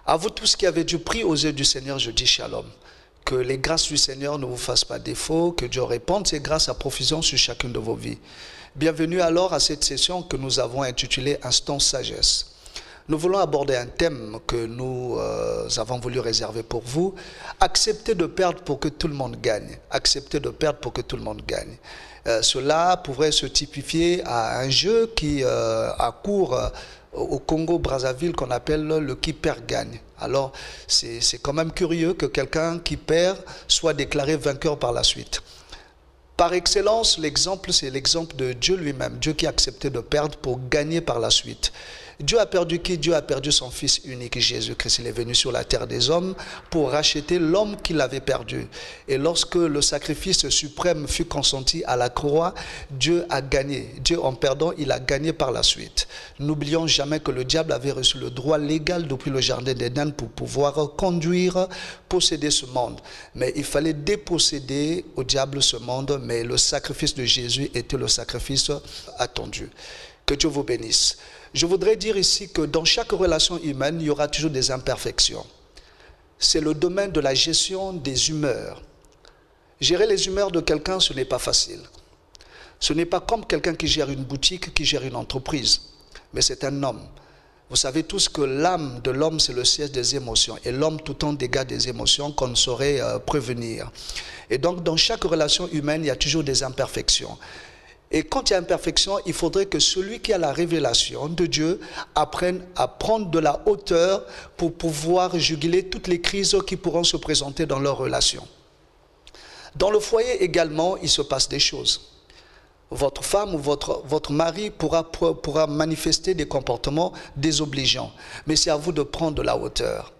À vous tous qui avez du prix aux yeux du Seigneur, je dis shalom. Que les grâces du Seigneur ne vous fassent pas défaut, que Dieu répande ses grâces à profusion sur chacune de vos vies. Bienvenue alors à cette session que nous avons intitulée Instant Sagesse. Nous voulons aborder un thème que nous avons voulu réserver pour vous. Accepter de perdre pour que tout le monde gagne. Accepter de perdre pour que tout le monde gagne. Cela pourrait se typifier à un jeu qui a cours au Congo-Brazzaville qu'on appelle le qui perd gagne. Alors c'est quand même curieux que quelqu'un qui perd soit déclaré vainqueur par la suite. Par excellence, l'exemple, c'est l'exemple de Dieu lui-même. Dieu qui a accepté de perdre pour gagner par la suite. Dieu a perdu qui? Dieu a perdu son Fils unique, Jésus-Christ. Il est venu sur la terre des hommes pour racheter l'homme qu'il avait perdu. Et lorsque le sacrifice suprême fut consenti à la croix, Dieu a gagné. Dieu, en perdant, il a gagné par la suite. N'oublions jamais que le diable avait reçu le droit légal depuis le jardin d'Éden pour pouvoir conduire, posséder ce monde. Mais il fallait déposséder au diable ce monde, mais le sacrifice de Jésus était le sacrifice attendu. Que Dieu vous bénisse. Je voudrais dire ici que dans chaque relation humaine, il y aura toujours des imperfections. C'est le domaine de la gestion des humeurs. Gérer les humeurs de quelqu'un, ce n'est pas facile. Ce n'est pas comme quelqu'un qui gère une boutique, qui gère une entreprise, mais c'est un homme. Vous savez tous que l'âme de l'homme, c'est le siège des émotions. Et l'homme tout en dégage des émotions qu'on ne saurait prévenir. Et donc, dans chaque relation humaine, il y a toujours des imperfections. Et quand il y a imperfection, il faudrait que celui qui a la révélation de Dieu apprenne à prendre de la hauteur pour pouvoir juguler toutes les crises qui pourront se présenter dans leur relation. Dans le foyer également, il se passe des choses. Votre femme ou votre mari pourra manifester des comportements désobligeants. Mais c'est à vous de prendre de la hauteur.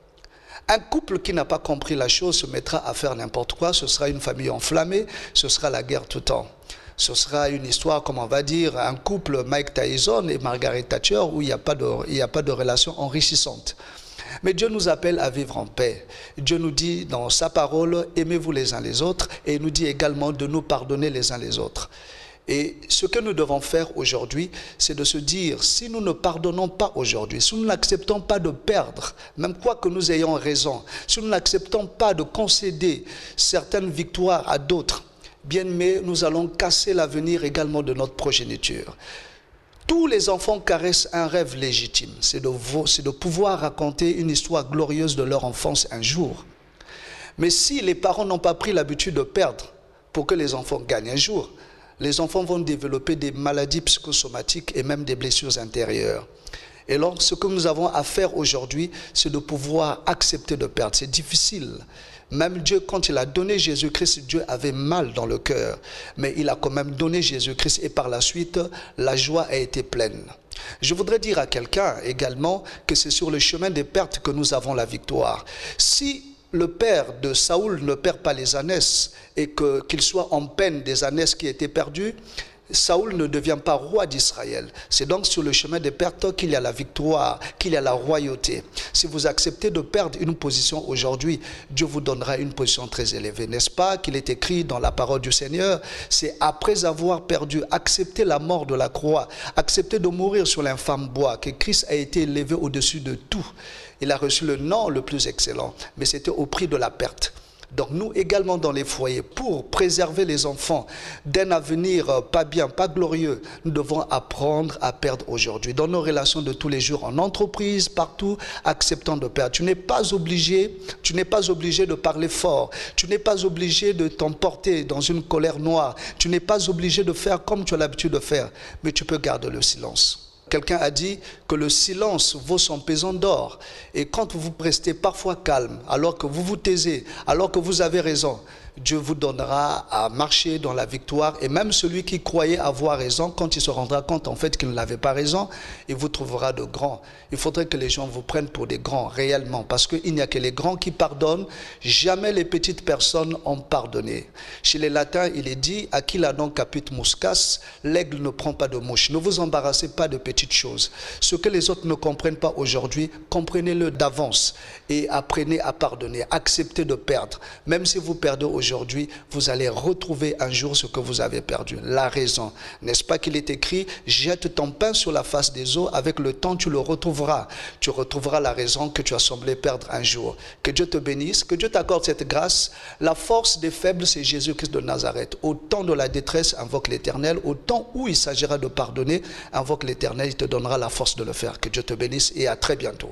Un couple qui n'a pas compris la chose se mettra à faire n'importe quoi. Ce sera une famille enflammée, ce sera la guerre tout le temps. Ce sera une histoire, comme on va dire, un couple Mike Tyson et Margaret Thatcher où il n'y a pas de relation enrichissante. Mais Dieu nous appelle à vivre en paix. Dieu nous dit dans sa parole, aimez-vous les uns les autres, et il nous dit également de nous pardonner les uns les autres. Et ce que nous devons faire aujourd'hui, c'est de se dire, si nous ne pardonnons pas aujourd'hui, si nous n'acceptons pas de perdre, même quoi que nous ayons raison, si nous n'acceptons pas de concéder certaines victoires à d'autres, bien-aimés, nous allons casser l'avenir également de notre progéniture. Tous les enfants caressent un rêve légitime, c'est de pouvoir raconter une histoire glorieuse de leur enfance un jour. Mais si les parents n'ont pas pris l'habitude de perdre pour que les enfants gagnent un jour, les enfants vont développer des maladies psychosomatiques et même des blessures intérieures. Et donc, ce que nous avons à faire aujourd'hui, c'est de pouvoir accepter de perdre. C'est difficile. Même Dieu, quand il a donné Jésus-Christ, Dieu avait mal dans le cœur. Mais il a quand même donné Jésus-Christ et par la suite, la joie a été pleine. Je voudrais dire à quelqu'un également que c'est sur le chemin des pertes que nous avons la victoire. Si le père de Saoul ne perd pas les ânesses et qu'il soit en peine des ânesses qui étaient perdues, Saoul ne devient pas roi d'Israël. C'est donc sur le chemin des pertes qu'il y a la victoire, qu'il y a la royauté. Si vous acceptez de perdre une position aujourd'hui, Dieu vous donnera une position très élevée. N'est-ce pas qu'il est écrit dans la parole du Seigneur? C'est après avoir perdu, accepter la mort de la croix, accepter de mourir sur l'infâme bois, que Christ a été élevé au-dessus de tout. Il a reçu le nom le plus excellent, mais c'était au prix de la perte. Donc nous également dans les foyers, pour préserver les enfants d'un avenir pas bien, pas glorieux, nous devons apprendre à perdre aujourd'hui. Dans nos relations de tous les jours, en entreprise, partout, acceptant de perdre. Tu n'es pas obligé de parler fort. Tu n'es pas obligé de t'emporter dans une colère noire. Tu n'es pas obligé de faire comme tu as l'habitude de faire, mais tu peux garder le silence. Quelqu'un a dit que le silence vaut son pesant d'or. Et quand vous restez parfois calme, alors que vous vous taisez, alors que vous avez raison, Dieu vous donnera à marcher dans la victoire. Et même celui qui croyait avoir raison, quand il se rendra compte en fait qu'il n'avait pas raison, il vous trouvera de grands. Il faudrait que les gens vous prennent pour des grands réellement, parce qu'il n'y a que les grands qui pardonnent. Jamais les petites personnes ont pardonné. Chez les latins, il est dit, à qui la non caput muscas, l'aigle ne prend pas de mouche. Ne vous embarrassez pas de petites petites choses. Ce que les autres ne comprennent pas aujourd'hui, comprenez-le d'avance et apprenez à pardonner. Acceptez de perdre. Même si vous perdez aujourd'hui, vous allez retrouver un jour ce que vous avez perdu. La raison. N'est-ce pas qu'il est écrit, jette ton pain sur la face des eaux, avec le temps tu le retrouveras. Tu retrouveras la raison que tu as semblé perdre un jour. Que Dieu te bénisse, que Dieu t'accorde cette grâce. La force des faibles, c'est Jésus-Christ de Nazareth. Au temps de la détresse, invoque l'Éternel. Au temps où il s'agira de pardonner, invoque l'Éternel, il te donnera la force de le faire. Que Dieu te bénisse et à très bientôt.